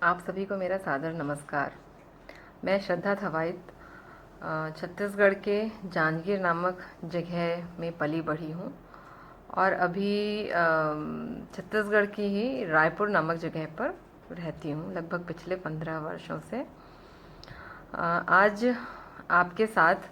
आप सभी को मेरा सादर नमस्कार। मैं श्रद्धा थवाइत छत्तीसगढ़ के जांजगीर नामक जगह में पली बढ़ी हूँ और अभी छत्तीसगढ़ की ही रायपुर नामक जगह पर रहती हूँ लगभग पिछले 15 वर्षों से। आज आपके साथ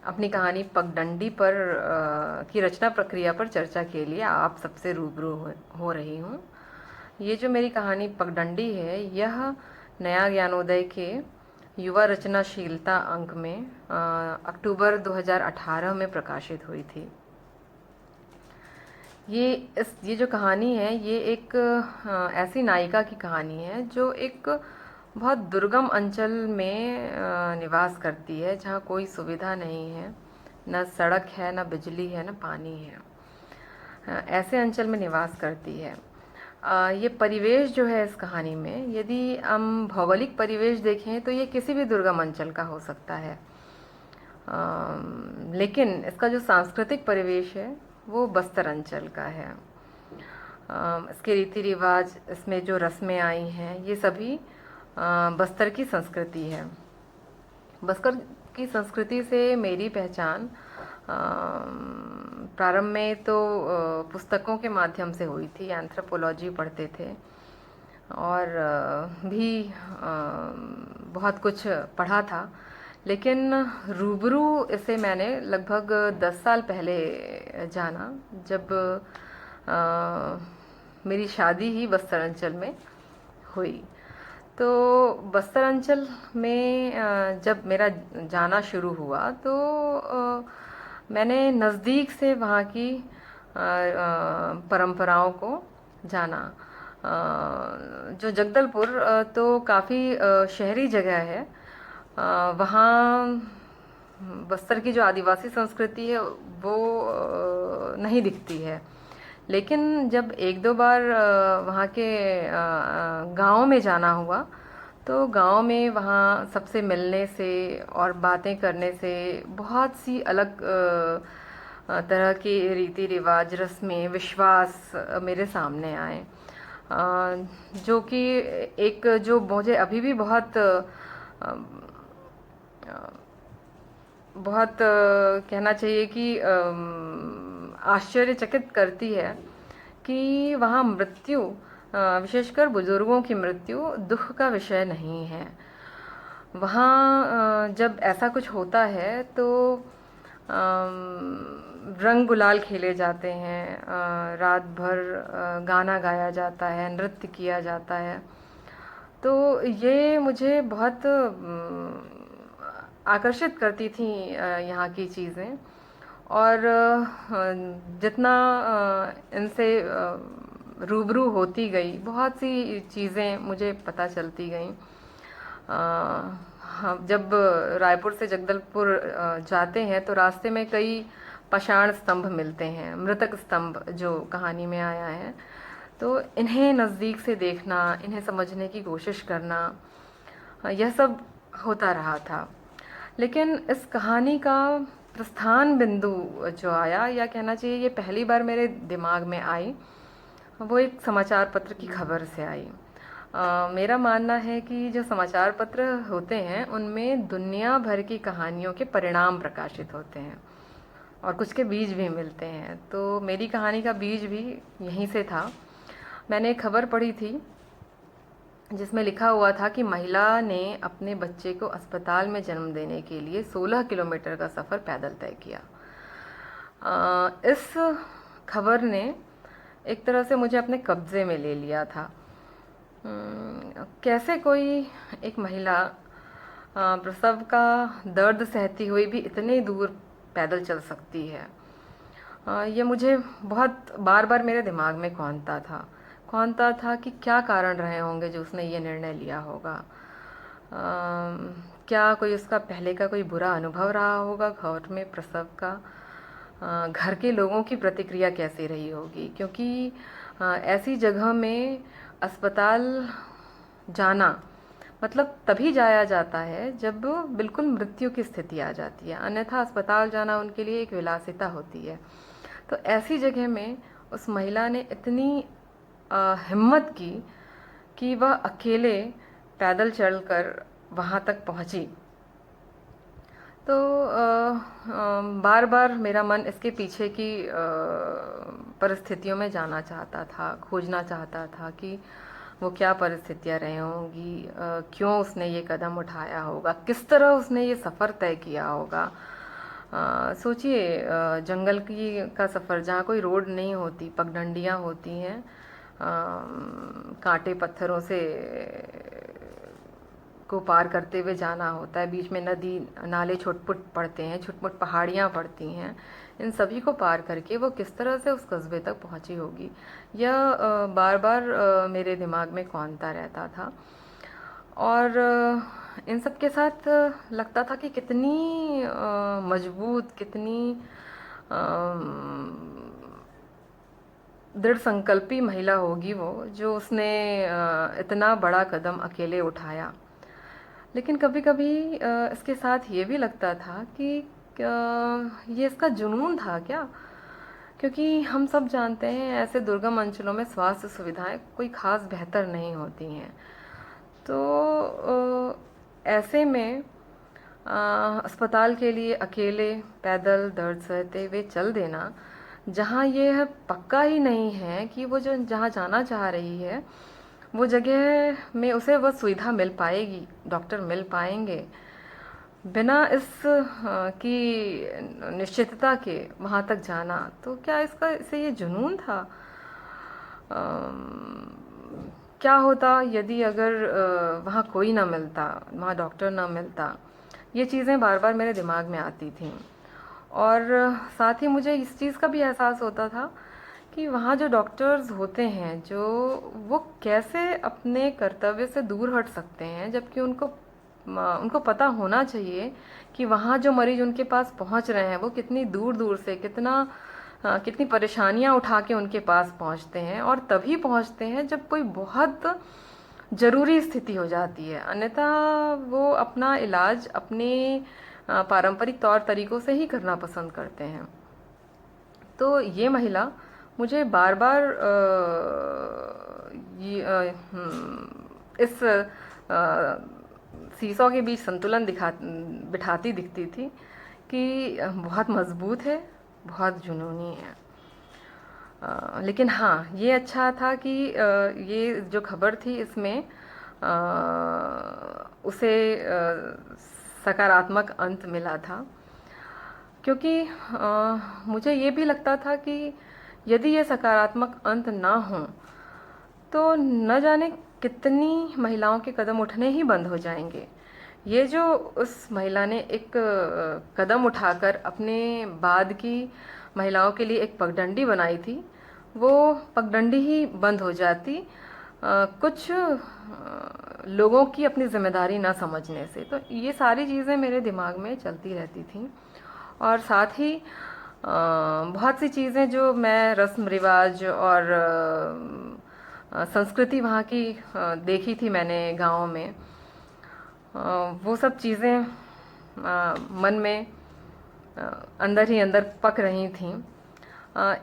अपनी कहानी पगडंडी पर की रचना प्रक्रिया पर चर्चा के लिए आप सबसे रूबरू हो रही हूँ। ये जो मेरी कहानी पगडंडी है, यह नया ज्ञानोदय के युवा रचनाशीलता अंक में अक्टूबर 2018 में प्रकाशित हुई थी। ये जो कहानी है, ये एक ऐसी नायिका की कहानी है जो एक बहुत दुर्गम अंचल में निवास करती है, जहाँ कोई सुविधा नहीं है, न सड़क है, न बिजली है, न पानी है। ऐसे अंचल में निवास करती है। ये परिवेश जो है इस कहानी में, यदि हम भौगोलिक परिवेश देखें तो ये किसी भी दुर्गम अंचल का हो सकता है, लेकिन इसका जो सांस्कृतिक परिवेश है वो बस्तर अंचल का है। इसके रीति रिवाज, इसमें जो रस्में आई हैं, ये सभी बस्तर की संस्कृति है। बस्तर की संस्कृति से मेरी पहचान प्रारंभ में तो पुस्तकों के माध्यम से हुई थी। एंथ्रोपोलॉजी पढ़ते थे और भी बहुत कुछ पढ़ा था, लेकिन रूबरू इसे मैंने लगभग 10 साल पहले जाना, जब मेरी शादी ही बस्तर अंचल में हुई। तो बस्तर अंचल में जब मेरा जाना शुरू हुआ तो मैंने नज़दीक से वहाँ की परंपराओं को जाना। जो जगदलपुर तो काफ़ी शहरी जगह है। वहाँ बस्तर की जो आदिवासी संस्कृति है वो नहीं दिखती है, लेकिन जब एक दो बार वहाँ के गाँव में जाना हुआ तो गांव में वहाँ सबसे मिलने से और बातें करने से बहुत सी अलग तरह के रीति रिवाज, रस्में, विश्वास मेरे सामने आए, जो कि एक जो मुझे अभी भी बहुत कहना चाहिए कि आश्चर्यचकित करती है कि वहाँ मृत्यु, विशेषकर बुजुर्गों की मृत्यु, दुख का विषय नहीं है। वहाँ जब ऐसा कुछ होता है तो रंग गुलाल खेले जाते हैं, रात भर गाना गाया जाता है, नृत्य किया जाता है। तो ये मुझे बहुत आकर्षित करती थी यहाँ की चीज़ें, और जितना इनसे रूबरू होती गई, बहुत सी चीज़ें मुझे पता चलती गईं। हम जब रायपुर से जगदलपुर जाते हैं तो रास्ते में कई पाषाण स्तंभ मिलते हैं, मृतक स्तंभ जो कहानी में आया है। तो इन्हें नज़दीक से देखना, इन्हें समझने की कोशिश करना, यह सब होता रहा था। लेकिन इस कहानी का प्रस्थान बिंदु जो आया, या कहना चाहिए ये पहली बार मेरे दिमाग में आई, वो एक समाचार पत्र की खबर से आई। मेरा मानना है कि जो समाचार पत्र होते हैं उनमें दुनिया भर की कहानियों के परिणाम प्रकाशित होते हैं और कुछ के बीज भी मिलते हैं। तो मेरी कहानी का बीज भी यहीं से था। मैंने एक खबर पढ़ी थी जिसमें लिखा हुआ था कि महिला ने अपने बच्चे को अस्पताल में जन्म देने के लिए 16 किलोमीटर का सफ़र पैदल तय किया। इस खबर ने एक तरह से मुझे अपने कब्ज़े में ले लिया था। कैसे कोई एक महिला प्रसव का दर्द सहती हुई भी इतने दूर पैदल चल सकती है, ये मुझे बहुत बार बार मेरे दिमाग में कौंधता था कि क्या कारण रहे होंगे जो उसने ये निर्णय लिया होगा। क्या कोई उसका पहले का कोई बुरा अनुभव रहा होगा घर में प्रसव का? घर के लोगों की प्रतिक्रिया कैसी रही होगी, क्योंकि ऐसी जगह में अस्पताल जाना मतलब तभी जाया जाता है जब बिल्कुल मृत्यु की स्थिति आ जाती है, अन्यथा अस्पताल जाना उनके लिए एक विलासिता होती है। तो ऐसी जगह में उस महिला ने इतनी हिम्मत की कि वह अकेले पैदल चलकर वहाँ तक पहुँची। तो बार बार मेरा मन इसके पीछे की परिस्थितियों में जाना चाहता था, खोजना चाहता था कि वो क्या परिस्थितियाँ रही होंगी, क्यों उसने ये कदम उठाया होगा, किस तरह उसने ये सफ़र तय किया होगा। सोचिए, जंगल की का सफ़र जहाँ कोई रोड नहीं होती, पगडंडियाँ होती हैं, कांटे पत्थरों से को पार करते हुए जाना होता है, बीच में नदी नाले छुटपुट पड़ते हैं, छुटपुट पहाड़ियाँ पड़ती हैं, इन सभी को पार करके वो किस तरह से उस कस्बे तक पहुंची होगी, यह बार बार मेरे दिमाग में कौंधता रहता था। और इन सब के साथ लगता था कि कितनी मजबूत, कितनी दृढ़ संकल्पी महिला होगी वो, जो उसने इतना बड़ा कदम अकेले उठाया। लेकिन कभी कभी इसके साथ ये भी लगता था कि ये इसका जुनून था क्या, क्योंकि हम सब जानते हैं ऐसे दुर्गम अंचलों में स्वास्थ्य सुविधाएं कोई खास बेहतर नहीं होती हैं। तो ऐसे में अस्पताल के लिए अकेले पैदल दर्द सहते हुए चल देना, जहाँ यह पक्का ही नहीं है कि वो जो जहाँ जाना चाह रही है वो जगह में उसे वह सुविधा मिल पाएगी, डॉक्टर मिल पाएंगे, बिना इस की निश्चितता के वहाँ तक जाना, तो क्या इसका इसे ये जुनून था? क्या होता यदि अगर वहाँ कोई ना मिलता, वहाँ डॉक्टर ना मिलता? ये चीज़ें बार बार मेरे दिमाग में आती थीं। और साथ ही मुझे इस चीज़ का भी एहसास होता था कि वहाँ जो डॉक्टर्स होते हैं, जो वो कैसे अपने कर्तव्य से दूर हट सकते हैं, जबकि उनको पता होना चाहिए कि वहाँ जो मरीज उनके पास पहुँच रहे हैं वो कितनी दूर दूर से, कितनी परेशानियाँ उठा के उनके पास पहुँचते हैं, और तभी पहुँचते हैं जब कोई बहुत ज़रूरी स्थिति हो जाती है। अन्यथा वो अपना इलाज अपने पारंपरिक तौर तरीकों से ही करना पसंद करते हैं। तो ये महिला मुझे बार बार इस सीसॉ के बीच संतुलन बिठाती दिखती थी कि बहुत मजबूत है, बहुत जुनूनी है। लेकिन हाँ, ये अच्छा था कि ये जो खबर थी इसमें उसे सकारात्मक अंत मिला था, क्योंकि मुझे ये भी लगता था कि यदि ये सकारात्मक अंत ना हो तो न जाने कितनी महिलाओं के कदम उठने ही बंद हो जाएंगे। ये जो उस महिला ने एक कदम उठाकर अपने बाद की महिलाओं के लिए एक पगडंडी बनाई थी, वो पगडंडी ही बंद हो जाती कुछ लोगों की अपनी जिम्मेदारी ना समझने से। तो ये सारी चीज़ें मेरे दिमाग में चलती रहती थी। और साथ ही बहुत सी चीज़ें जो मैं रस्म रिवाज और संस्कृति वहाँ की देखी थी मैंने गाँव में, वो सब चीज़ें मन में अंदर ही अंदर पक रही थीं।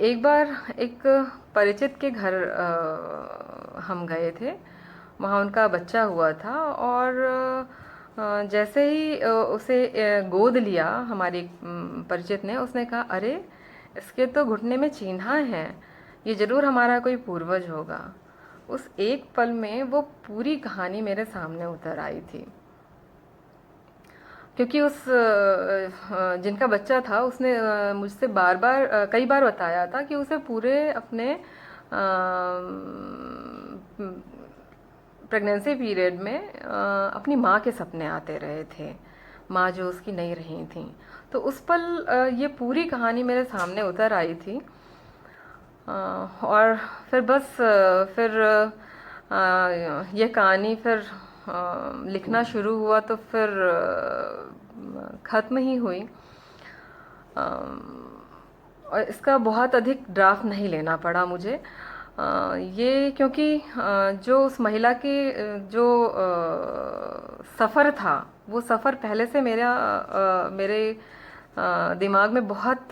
एक बार एक परिचित के घर हम गए थे, वहाँ उनका बच्चा हुआ था, और जैसे ही उसे गोद लिया हमारी परिचित ने, उसने कहा, अरे इसके तो घुटने में चिन्ह हैं, ये ज़रूर हमारा कोई पूर्वज होगा। उस एक पल में वो पूरी कहानी मेरे सामने उतर आई थी, क्योंकि उस जिनका बच्चा था उसने मुझसे कई बार बताया था कि उसे पूरे अपने प्रेगनेंसी पीरियड में अपनी माँ के सपने आते रहे थे, माँ जो उसकी नहीं रही थी। तो उस पल ये पूरी कहानी मेरे सामने उतर आई थी। और फिर बस फिर ये कहानी फिर लिखना शुरू हुआ तो फिर ख़त्म ही हुई। और इसका बहुत अधिक ड्राफ्ट नहीं लेना पड़ा मुझे, ये क्योंकि जो उस महिला के जो सफ़र था, वो सफ़र पहले से मेरे दिमाग में बहुत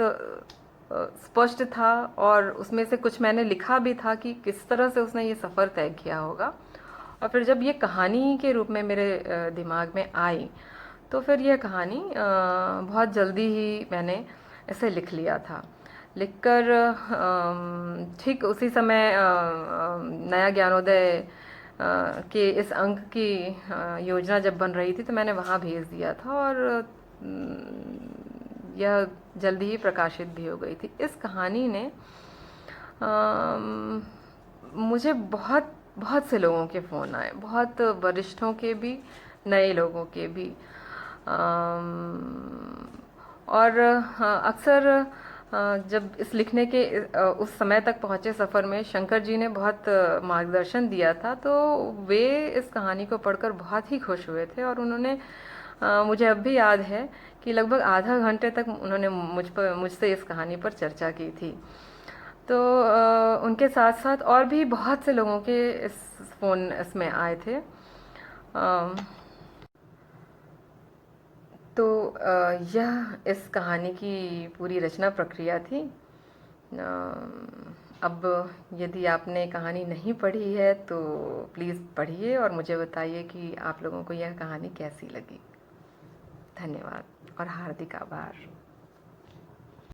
स्पष्ट था, और उसमें से कुछ मैंने लिखा भी था कि किस तरह से उसने ये सफ़र तय किया होगा। और फिर जब ये कहानी के रूप में मेरे दिमाग में आई, तो फिर यह कहानी बहुत जल्दी ही मैंने इसे लिख लिया था। लिखकर ठीक उसी समय नया ज्ञानोदय के इस अंक की योजना जब बन रही थी, तो मैंने वहाँ भेज दिया था, और यह जल्दी ही प्रकाशित भी हो गई थी। इस कहानी ने मुझे बहुत बहुत से लोगों के फ़ोन आए, बहुत वरिष्ठों के भी, नए लोगों के भी। और हाँ, अक्सर जब इस लिखने के उस समय तक पहुँचे सफ़र में शंकर जी ने बहुत मार्गदर्शन दिया था, तो वे इस कहानी को पढ़कर बहुत ही खुश हुए थे, और उन्होंने मुझे अब भी याद है कि लगभग आधा घंटे तक उन्होंने मुझसे इस कहानी पर चर्चा की थी। तो उनके साथ साथ और भी बहुत से लोगों के इस फ़ोन इसमें आए थे। तो यह इस कहानी की पूरी रचना प्रक्रिया थी। अब यदि आपने कहानी नहीं पढ़ी है तो प्लीज़ पढ़िए और मुझे बताइए कि आप लोगों को यह कहानी कैसी लगी। धन्यवाद और हार्दिक आभार।